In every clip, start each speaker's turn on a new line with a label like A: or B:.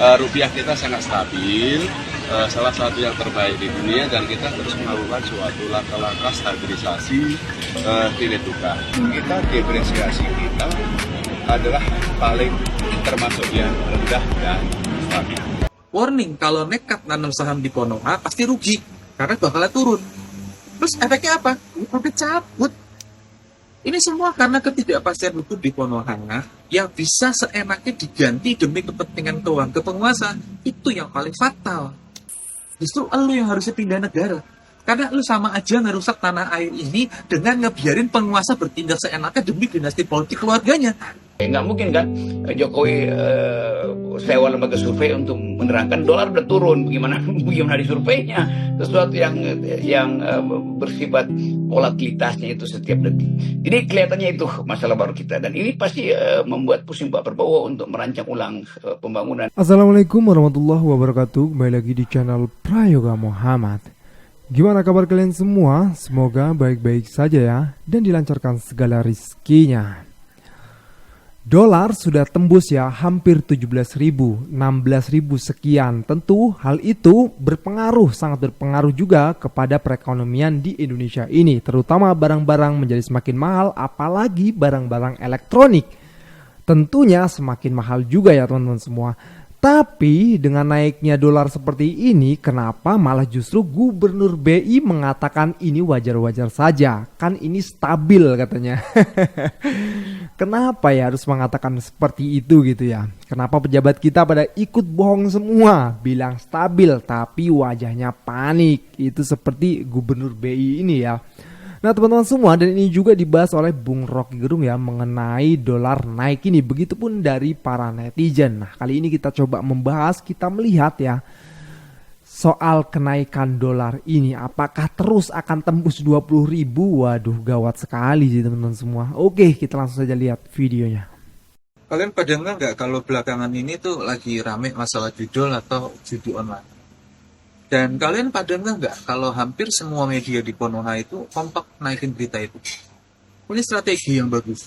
A: rupiah kita sangat stabil, salah satu yang terbaik di dunia, dan kita terus melakukan suatu langkah-langkah stabilisasi nilai tukar. Kita depresiasi kita adalah paling termasuk yang rendah dan stabil.
B: Warning, kalau nekat nanam saham di Konoha pasti rugi karena bakalan turun. Terus efeknya apa? Profit cabut. Ini semua karena ketidakpastian hukum di Konoha yang bisa seenaknya diganti demi kepentingan keuangan penguasa. Itu yang paling fatal. Justru lu yang harusnya pindah negara. Karena lu sama aja ngerusak tanah air ini dengan ngebiarin penguasa bertindak seenaknya demi dinasti politik keluarganya.
C: Nggak mungkin kan Jokowi sewa lembaga survei untuk menerangkan dolar udah turun, bagaimana di surveinya, sesuatu yang bersifat volatilitasnya itu setiap detik. Jadi kelihatannya itu masalah baru kita, dan ini pasti membuat pusing Pak Prabowo untuk merancang ulang pembangunan.
D: Assalamualaikum warahmatullahi wabarakatuh. Kembali lagi di channel Prayoga Muhammad. Gimana kabar kalian semua? Semoga baik-baik saja ya, dan dilancarkan segala rizkinya. Dolar sudah tembus ya hampir 17.000, 16.000 sekian. Tentu hal itu berpengaruh, sangat berpengaruh juga kepada perekonomian di Indonesia ini. Terutama barang-barang menjadi semakin mahal, apalagi barang-barang elektronik. Tentunya semakin mahal juga ya teman-teman semua. Tapi dengan naiknya dolar seperti ini, kenapa malah justru Gubernur BI mengatakan ini wajar-wajar saja? Kan ini stabil katanya. Kenapa ya harus mengatakan seperti itu gitu ya? Kenapa pejabat kita pada ikut bohong semua? Bilang stabil tapi wajahnya panik. Itu seperti Gubernur BI ini ya. Nah teman-teman semua, dan ini juga dibahas oleh Bung Rocky Gerung ya mengenai dolar naik ini. Begitupun dari para netizen. Nah kali ini kita coba membahas, kita melihat ya soal kenaikan dolar ini. Apakah terus akan tembus 20.000? Waduh gawat sekali sih teman-teman semua. Oke, kita langsung saja lihat videonya.
B: Kalian pada nggak kalau belakangan ini tuh lagi rame masalah judul atau judi online? Dan kalian pada nggak kalau hampir semua media di Konoha itu kompak naikin berita itu? Ini strategi yang bagus.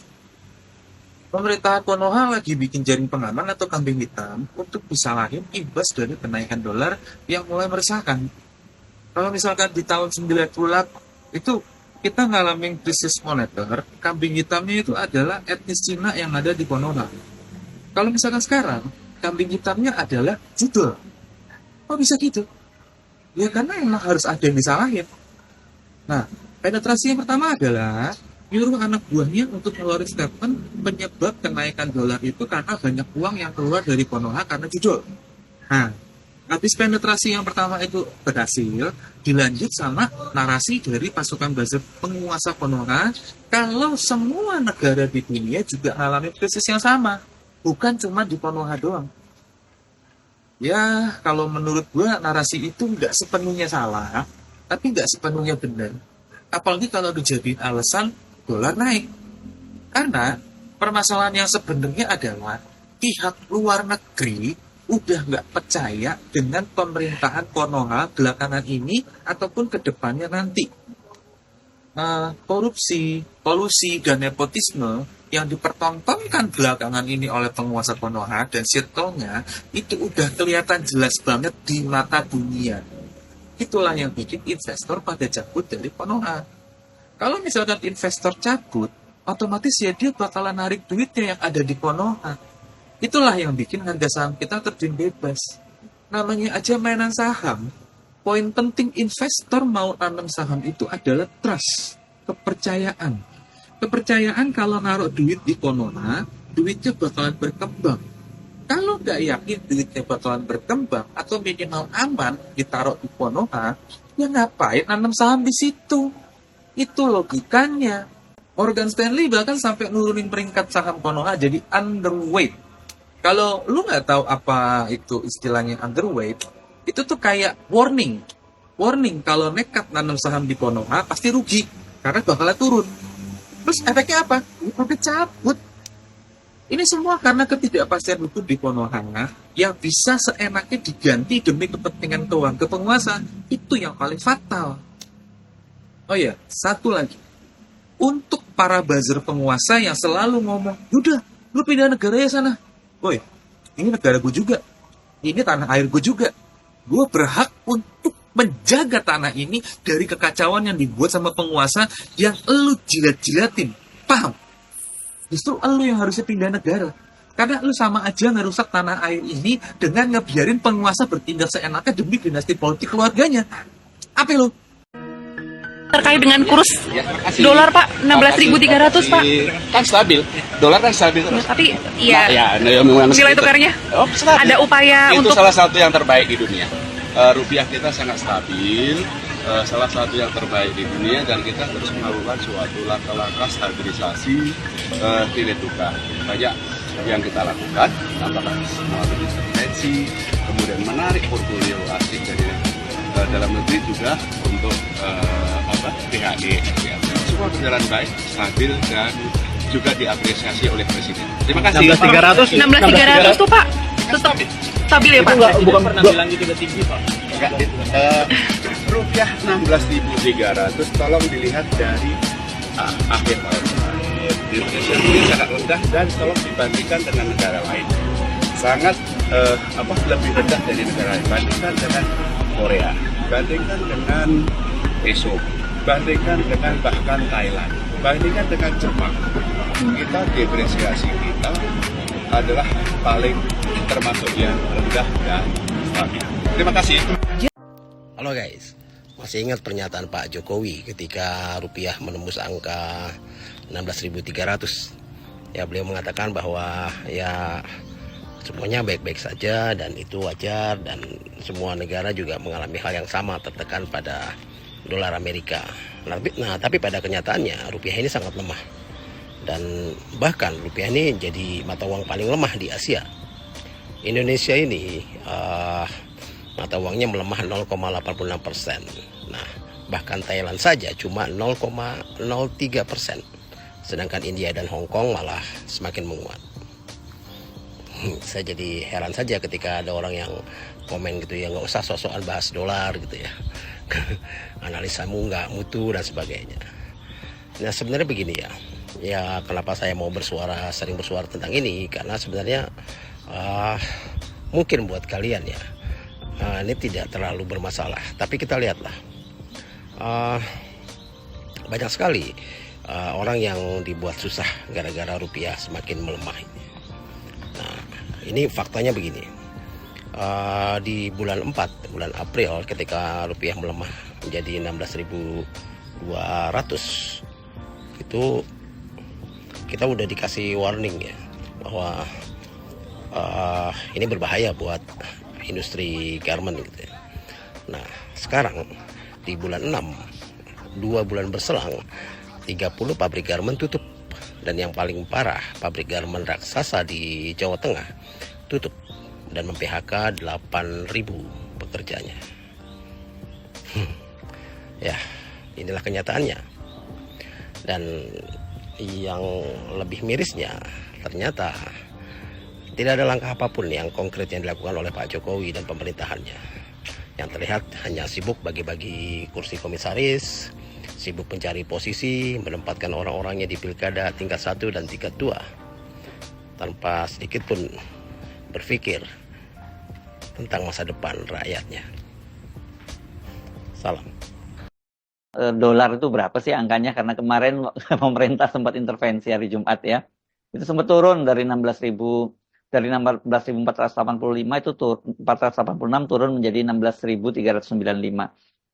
B: Pemerintah Konoha lagi bikin jaring pengaman atau kambing hitam untuk disalahin imbas dari kenaikan dolar yang mulai meresahkan. Kalau misalkan di tahun 98 itu kita ngalamin krisis moneter, kambing hitamnya itu adalah etnis Cina yang ada di Konoha. Kalau misalkan sekarang, kambing hitamnya adalah judul. Kok bisa gitu? Ya karena emang harus ada yang disalahin. Nah, penetrasi yang pertama adalah nyuruh anak buahnya untuk ngeluarin statement penyebab kenaikan dolar itu karena banyak uang yang keluar dari Konoha karena judul. Nah, habis penetrasi yang pertama itu berhasil, dilanjut sama narasi dari pasukan buzzer penguasa Konoha kalau semua negara di dunia juga mengalami krisis yang sama, bukan cuma di Konoha doang. Ya, kalau menurut gua narasi itu nggak sepenuhnya salah, tapi nggak sepenuhnya benar. Apalagi kalau dijadiin alasan dolar naik. Karena permasalahan yang sebenarnya adalah pihak luar negeri udah nggak percaya dengan pemerintahan Konoha belakangan ini ataupun kedepannya nanti. Korupsi, kolusi, dan nepotisme yang dipertontonkan belakangan ini oleh penguasa Konoha dan circle-nya itu udah kelihatan jelas banget di mata dunia. Itulah yang bikin investor pada cabut dari Konoha. Kalau misalkan investor cabut, otomatis ya dia bakalan narik duitnya yang ada di Konoha. Itulah yang bikin harga saham kita terjun bebas. Namanya aja mainan saham. Poin penting investor mau tanam saham itu adalah trust, kepercayaan. Kepercayaan kalau naruh duit di Konoha, duitnya bakalan berkembang. Kalau nggak yakin duitnya bakalan berkembang atau minimal aman ditaruh di Konoha, ya ngapain nanam saham di situ? Itu logikanya. Morgan Stanley bahkan sampai nurunin peringkat saham Konoha jadi underweight. Kalau lu nggak tahu apa itu istilahnya underweight, itu tuh kayak warning. Warning kalau nekat nanam saham di Konoha pasti rugi karena bakalan turun. Terus efeknya apa? Profit cabut. Ini semua karena ketidakpastian hukum di Konoha yang bisa seenaknya diganti demi kepentingan keuangan penguasa. Itu yang paling fatal. Oh ya, satu lagi. Untuk para buzzer penguasa yang selalu ngomong, udah, lu pindah negara ya sana. Woi, ini negara gue juga. ini tanah air gue juga. Gue berhak untuk menjaga tanah ini dari kekacauan yang dibuat sama penguasa yang elu jilat-jilatin. Paham? Justru elu yang harusnya pindah negara. Karena lu sama aja ngerusak tanah air ini dengan ngebiarin penguasa bertindak seenaknya demi dinasti politik keluarganya. Apa lu?
E: Terkait dengan kurs
A: Ya, makasih.
E: dolar Pak 16.300 Pak.
A: Kan stabil, dolar kan stabil terus.
E: Tapi ya
A: memang
E: nilai tukarnya
A: stabil.
E: ada upaya
A: Itu
E: untuk
A: salah satu yang terbaik di dunia. Rupiah kita sangat stabil, salah satu yang terbaik di dunia, dan kita terus melakukan suatu langkah-langkah stabilisasi nilai tukar. Banyak yang kita lakukan, apakah melalui intervensi, kemudian menarik portfolio asing dari dalam negeri juga untuk PHD, semua berjalan baik, stabil, dan juga diapresiasi oleh Presiden. Terima kasih.
E: 16.300 tuh Pak. Tetap stabil ya Pak.
F: Bukan pernah bilang gitu ke tinggi Pak.
A: Rupiah 16.300 tolong dilihat dari akhir tahun terakhir. Di Indonesia ini sangat rendah, dan tolong dibandingkan dengan negara lain. Sangat lebih rendah dari negara lain. Bandingkan dengan Korea, bandingkan dengan ESO, bandingkan dengan bahkan Thailand, bandingkan dengan Jepang. Kita depresiasi kita adalah paling termasuk yang rendah dan stabil. Terima kasih.
G: Halo guys, masih ingat pernyataan Pak Jokowi ketika rupiah menembus angka 16.300? Ya, beliau mengatakan bahwa ya semuanya baik-baik saja dan itu wajar, dan semua negara juga mengalami hal yang sama, tertekan pada dolar Amerika. Nah, tapi pada kenyataannya rupiah ini sangat lemah, dan bahkan rupiah ini jadi mata uang paling lemah di Asia. Indonesia ini mata uangnya melemah 0,86%. Nah, bahkan Thailand saja cuma 0,03%. Sedangkan India dan Hong Kong malah semakin menguat. Saya jadi heran saja ketika ada orang yang komen gitu ya, nggak usah sok-sokan bahas dolar gitu ya. Analisamu nggak mutu dan sebagainya. Nah, sebenarnya begini ya. Ya, kenapa saya mau sering bersuara tentang ini? Karena sebenarnya mungkin buat kalian ya, ini tidak terlalu bermasalah. Tapi kita lihatlah, banyak sekali orang yang dibuat susah gara-gara rupiah semakin melemah. Nah, ini faktanya begini. Di bulan April ketika rupiah melemah menjadi 16.200, itu kita udah dikasih warning ya, bahwa ini berbahaya buat industri garment gitu ya. Nah, sekarang di bulan 6, 2 bulan berselang, 30 pabrik garment tutup. Dan yang paling parah, pabrik garment raksasa di Jawa Tengah tutup dan mem-PHK 8.000 pekerjanya. Ya, inilah kenyataannya. Dan yang lebih mirisnya, ternyata tidak ada langkah apapun yang konkret yang dilakukan oleh Pak Jokowi dan pemerintahannya. Yang terlihat hanya sibuk bagi-bagi kursi komisaris, sibuk mencari posisi, menempatkan orang-orangnya di pilkada tingkat 1 dan tingkat 2, tanpa sedikit pun berpikir tentang masa depan rakyatnya. Salam.
H: Dolar itu berapa sih angkanya? Karena kemarin pemerintah sempat intervensi hari Jumat ya. Itu sempat turun dari 16.485 itu 486 turun menjadi 16.395.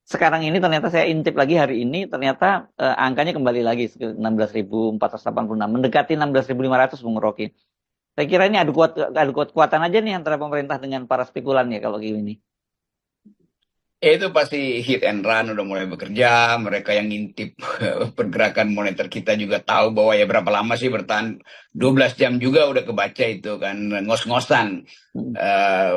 H: Sekarang ini ternyata saya intip lagi hari ini, ternyata angkanya kembali lagi 16.486, mendekati 16.500 Bung Rocky. Saya kira ini adu kekuatan aja nih antara pemerintah dengan para spekulan ya kalau gini.
C: Itu pasti hit and run, udah mulai bekerja. Mereka yang ngintip pergerakan moneter kita juga tahu bahwa ya berapa lama sih bertahan, 12 jam juga udah kebaca itu kan, ngos-ngosan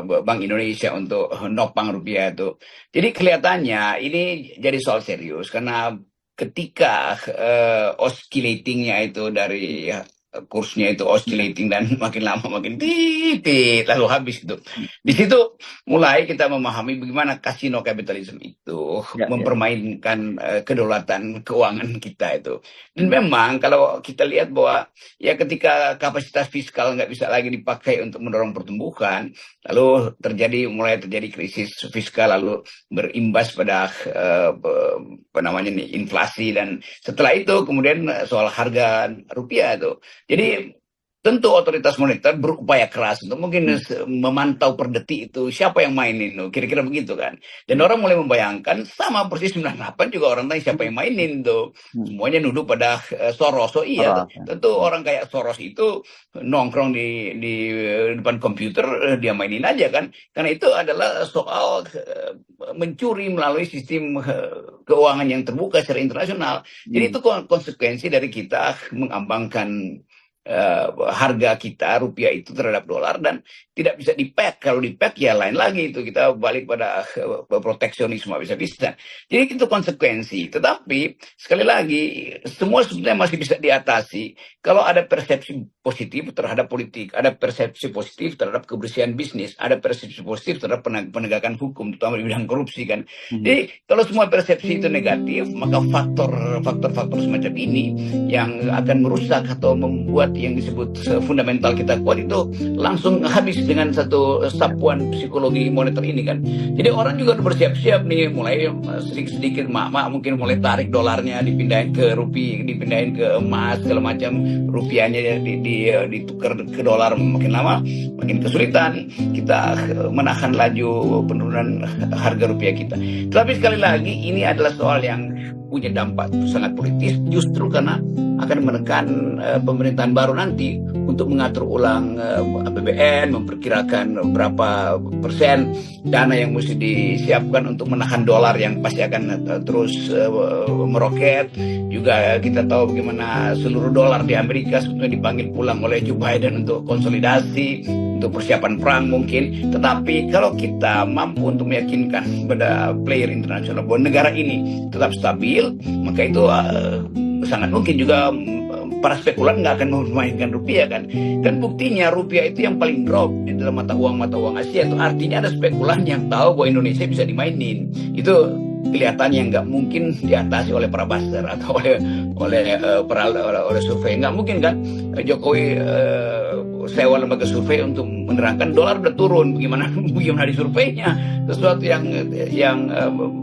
C: Bank Indonesia untuk nopang rupiah itu. Jadi kelihatannya ini jadi soal serius, karena ketika oscillatingnya itu dari kursnya itu oscillating dan makin lama makin titit lalu habis itu. Di situ mulai kita memahami bagaimana kasino kapitalisme itu
H: Ya, ya.
C: mempermainkan kedaulatan keuangan kita itu. Dan memang kalau kita lihat bahwa ya ketika kapasitas fiskal nggak bisa lagi dipakai untuk mendorong pertumbuhan, lalu mulai terjadi krisis fiskal, lalu berimbas pada apa namanya nih, inflasi, dan setelah itu kemudian soal harga rupiah itu. Jadi tentu otoritas moneter berupaya keras untuk mungkin memantau per detik itu siapa yang mainin, kira-kira begitu kan. Dan orang mulai membayangkan sama persis 98 juga orang tanya siapa yang mainin tuh. Semuanya nuduh pada Soros. Oh iya, tentu orang kayak Soros itu nongkrong di depan komputer, dia mainin aja kan. Karena itu adalah soal mencuri melalui sistem keuangan yang terbuka secara internasional. Jadi itu konsekuensi dari kita mengambangkan harga kita rupiah itu terhadap dolar dan tidak bisa di-peg. Kalau di-peg ya lain lagi, itu kita balik pada proteksionisme bisa-bisa. Jadi itu konsekuensi. Tetapi sekali lagi semua sebenarnya masih bisa diatasi kalau ada persepsi positif terhadap politik, ada persepsi positif terhadap kebersihan bisnis, ada persepsi positif terhadap penegakan hukum, terutama di bidang korupsi kan. Jadi kalau semua persepsi itu negatif, maka faktor-faktor semacam ini yang akan merusak atau membuat yang disebut fundamental kita kuat itu langsung habis dengan satu sapuan psikologi moneter ini kan. Jadi orang juga bersiap-siap nih, mulai sedikit-sedikit mak mungkin mulai tarik dolarnya, dipindahin ke rupiah, dipindahin ke emas segala macam, rupiahnya ditukar ke dolar, makin lama makin kesulitan kita menahan laju penurunan harga rupiah kita. Tetapi sekali lagi ini adalah soal yang punya dampak sangat politis, justru karena akan menekan pemerintahan baru nanti untuk mengatur ulang APBN, memperkirakan berapa persen dana yang mesti disiapkan untuk menahan dolar yang pasti akan terus meroket. Juga kita tahu bagaimana seluruh dolar di Amerika sebetulnya dipanggil pulang oleh Joe Biden untuk konsolidasi, untuk persiapan perang mungkin. Tetapi kalau kita mampu untuk meyakinkan pada player internasional bahwa negara ini tetap stabil, maka itu sangat mungkin juga para spekulan nggak akan memainkan rupiah kan. Dan buktinya rupiah itu yang paling drop di dalam mata uang Asia. Itu artinya ada spekulan yang tahu bahwa Indonesia bisa dimainin. Itu kelihatannya nggak mungkin diatasi oleh para buzzer atau oleh survei. Nggak mungkin kan Jokowi sewa lembaga survei untuk menerangkan dolar udah turun, bagaimana disurveinya, sesuatu yang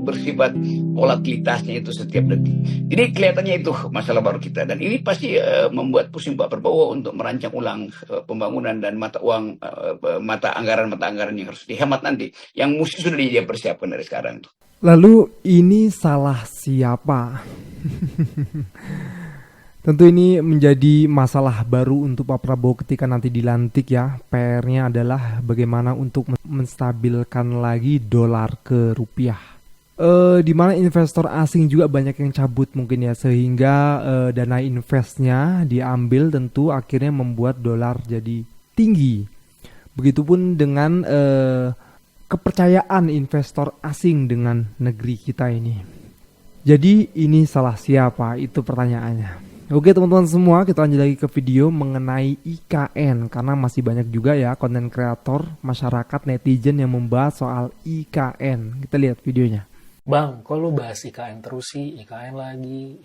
C: bersifat volatilitasnya itu setiap detik. Jadi kelihatannya itu masalah baru kita, dan ini pasti membuat pusing Pak Prabowo untuk merancang ulang pembangunan dan mata anggaran yang harus dihemat nanti, yang mesti sudah dia persiapkan dari sekarang tuh.
D: Lalu ini salah siapa? Tentu ini menjadi masalah baru untuk Pak Prabowo ketika nanti dilantik ya. PR-nya adalah bagaimana untuk menstabilkan lagi dolar ke rupiah. Di mana investor asing juga banyak yang cabut mungkin ya, sehingga dana investnya diambil, tentu akhirnya membuat dolar jadi tinggi. Begitupun dengan kepercayaan investor asing dengan negeri kita ini. Jadi ini salah siapa? Itu pertanyaannya. Oke teman-teman semua, kita lanjut lagi ke video mengenai IKN, karena masih banyak juga ya konten kreator, masyarakat, netizen yang membahas soal IKN. Kita lihat videonya.
F: Bang, kok lu bahas IKN terus sih? IKN lagi.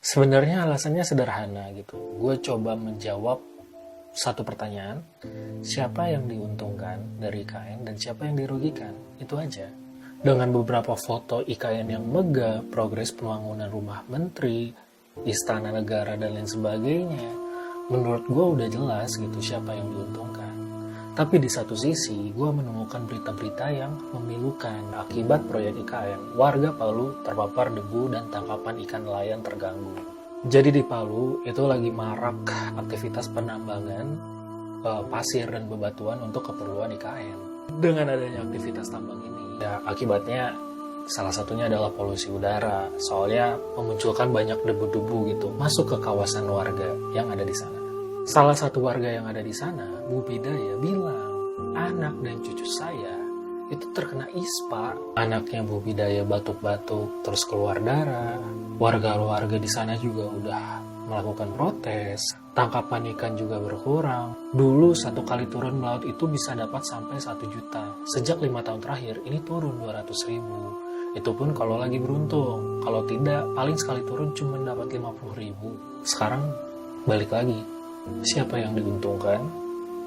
F: Sebenarnya alasannya sederhana gitu. Gue coba menjawab satu pertanyaan, siapa yang diuntungkan dari IKN dan siapa yang dirugikan? Itu aja. Dengan beberapa foto IKN yang megah, progres pembangunan rumah menteri, istana negara dan lain sebagainya, menurut gue udah jelas gitu siapa yang diuntungkan. Tapi di satu sisi, gue menemukan berita-berita yang memilukan. Akibat proyek IKN, warga Palu terpapar debu dan tangkapan ikan nelayan terganggu. Jadi di Palu itu lagi marak aktivitas penambangan pasir dan bebatuan untuk keperluan IKN. Dengan adanya aktivitas tambang ini, ya akibatnya salah satunya adalah polusi udara. Soalnya memunculkan banyak debu-debu gitu masuk ke kawasan warga yang ada di sana. Salah satu warga yang ada di sana, Bu Bidaya, bilang anak dan cucu saya itu terkena ispa. Anaknya Bu Bidaya batuk-batuk terus keluar darah. Warga-warga di sana juga udah melakukan protes, tangkapan ikan juga berkurang. Dulu 1 kali turun melaut itu bisa dapat sampai 1 juta. Sejak 5 tahun terakhir, ini turun 200 ribu. Itu pun kalau lagi beruntung. Kalau tidak, paling sekali turun cuma dapat 50 ribu. Sekarang balik lagi. Siapa yang diuntungkan?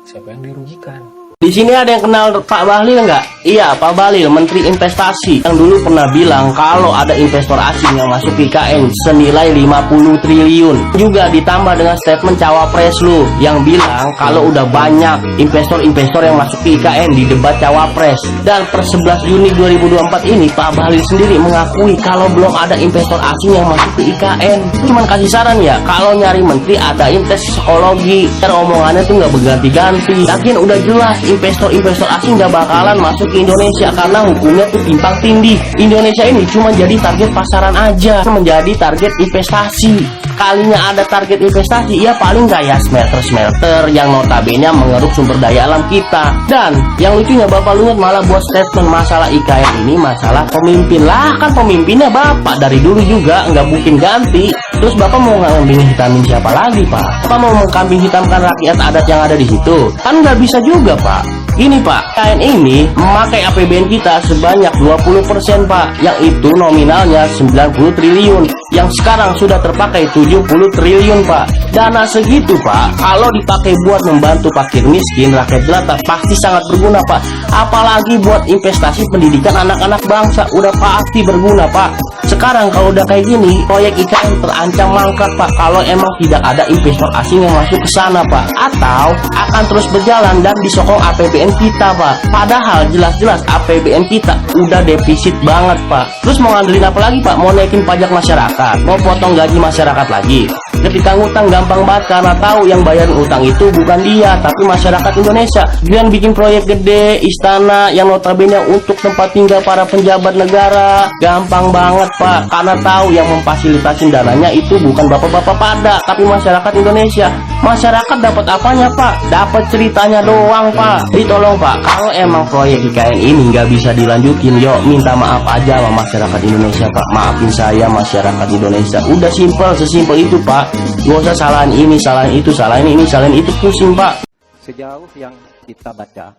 F: Siapa yang dirugikan?
I: Di sini ada yang kenal Pak Bahlil nggak? Iya, Pak Bahlil, Menteri Investasi, yang dulu pernah bilang kalau ada investor asing yang masuk ke IKN senilai 50 triliun. Juga ditambah dengan statement Cawapres lu yang bilang kalau udah banyak investor-investor yang masuk ke IKN di debat Cawapres. Dan per 11 Juni 2024 ini Pak Bahlil sendiri mengakui kalau belum ada investor asing yang masuk ke IKN. Cuman kasih saran ya, kalau nyari menteri adain tes psikologi. Karena omongannya tuh nggak berganti-ganti. Yakin udah jelas investor-investor asing gak bakalan masuk ke Indonesia karena hukumnya tuh timpang tindih. Indonesia ini cuma jadi target pasaran aja, menjadi target investasi. Kalinya ada target investasi, ya paling kayak smelter-smelter yang notabene mengeruk sumber daya alam kita. Dan yang lucunya Bapak Luhut malah buat statement masalah IKN ini masalah pemimpin. Lah kan pemimpinnya Bapak dari dulu juga nggak mungkin ganti. Terus Bapak mau ngambing hitamin siapa lagi Pak? Bapak mau mengkambing hitamkan rakyat adat yang ada di situ? Kan nggak bisa juga Pak. Gini Pak, IKN ini memakai APBN kita sebanyak 20% Pak, yang itu nominalnya 90 triliun, yang sekarang sudah terpakai 70 triliun Pak. Dana segitu Pak, kalau dipakai buat membantu fakir miskin, rakyat jelata, pasti sangat berguna Pak. Apalagi buat investasi pendidikan anak-anak bangsa, udah pasti berguna Pak. Sekarang kalau udah kayak gini, proyek IKN terancam mangkrak Pak, kalau emang tidak ada investor asing yang masuk ke sana Pak. Atau akan terus berjalan dan disokong APBN kita Pak. Padahal jelas-jelas APBN kita udah defisit banget Pak. Terus mau ngandelin apa lagi Pak? Mau naikin pajak masyarakat, mau potong gaji masyarakat lagi. Ketika ngutang gampang banget karena tahu yang bayarin utang itu bukan dia tapi masyarakat Indonesia. Dengan bikin proyek gede, istana yang notabene untuk tempat tinggal para penjabat negara, gampang banget Pak, karena tahu yang memfasilitasi dananya itu bukan bapak-bapak pada tapi masyarakat Indonesia. Masyarakat dapat apanya Pak? Dapat ceritanya doang Pak. Jadi tolong Pak, kalau emang proyek IKN ini nggak bisa dilanjutin, yuk minta maaf aja sama masyarakat Indonesia Pak. Maafin saya masyarakat Indonesia. Udah simpel, sesimpel itu Pak. Gak usah salahin ini, salahin itu, salahin ini, salahin itu, pusing Pak.
J: Sejauh yang kita baca,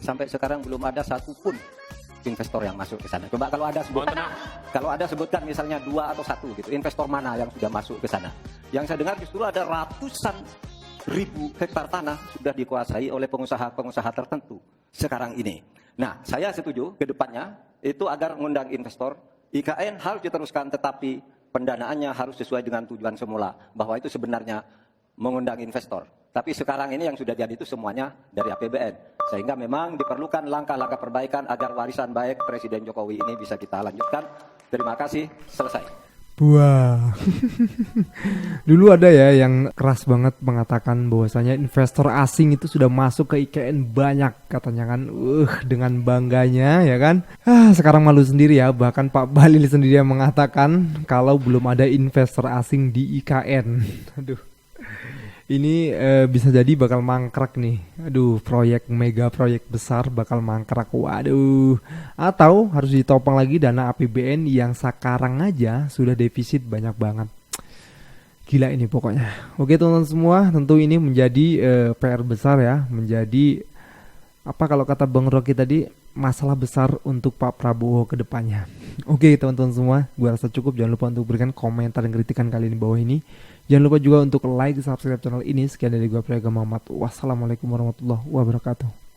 J: sampai sekarang belum ada satupun investor yang masuk ke sana. Coba kalau ada sebutkan misalnya 2 atau 1 gitu, investor mana yang sudah masuk ke sana. Yang saya dengar justru ada ratusan ribu hektar tanah sudah dikuasai oleh pengusaha-pengusaha tertentu sekarang ini. Nah, saya setuju ke depannya itu agar mengundang investor, IKN harus diteruskan tetapi pendanaannya harus sesuai dengan tujuan semula, bahwa itu sebenarnya mengundang investor. Tapi sekarang ini yang sudah jadi itu semuanya dari APBN. Sehingga memang diperlukan langkah-langkah perbaikan agar warisan baik Presiden Jokowi ini bisa kita lanjutkan. Terima kasih, selesai.
D: Wah, dulu ada ya yang keras banget mengatakan bahwasanya investor asing itu sudah masuk ke IKN banyak katanya kan, dengan bangganya ya kan. Sekarang malu sendiri ya, bahkan Pak Bahlil sendiri yang mengatakan kalau belum ada investor asing di IKN. Aduh, ini bisa jadi bakal mangkrak nih. Aduh, mega proyek besar bakal mangkrak. Waduh. Atau harus ditopang lagi dana APBN yang sekarang aja sudah defisit banyak banget. Gila ini pokoknya. Oke teman-teman semua, tentu ini menjadi PR besar ya. Menjadi apa kalau kata Bang Rocky tadi, masalah besar untuk Pak Prabowo ke depannya. Oke teman-teman semua, gue rasa cukup. Jangan lupa untuk berikan komentar dan kritikan kalian di bawah ini. Jangan lupa juga untuk like, subscribe channel ini. Sekian dari gue, Prayoga Muhammad. Wassalamualaikum warahmatullahi wabarakatuh.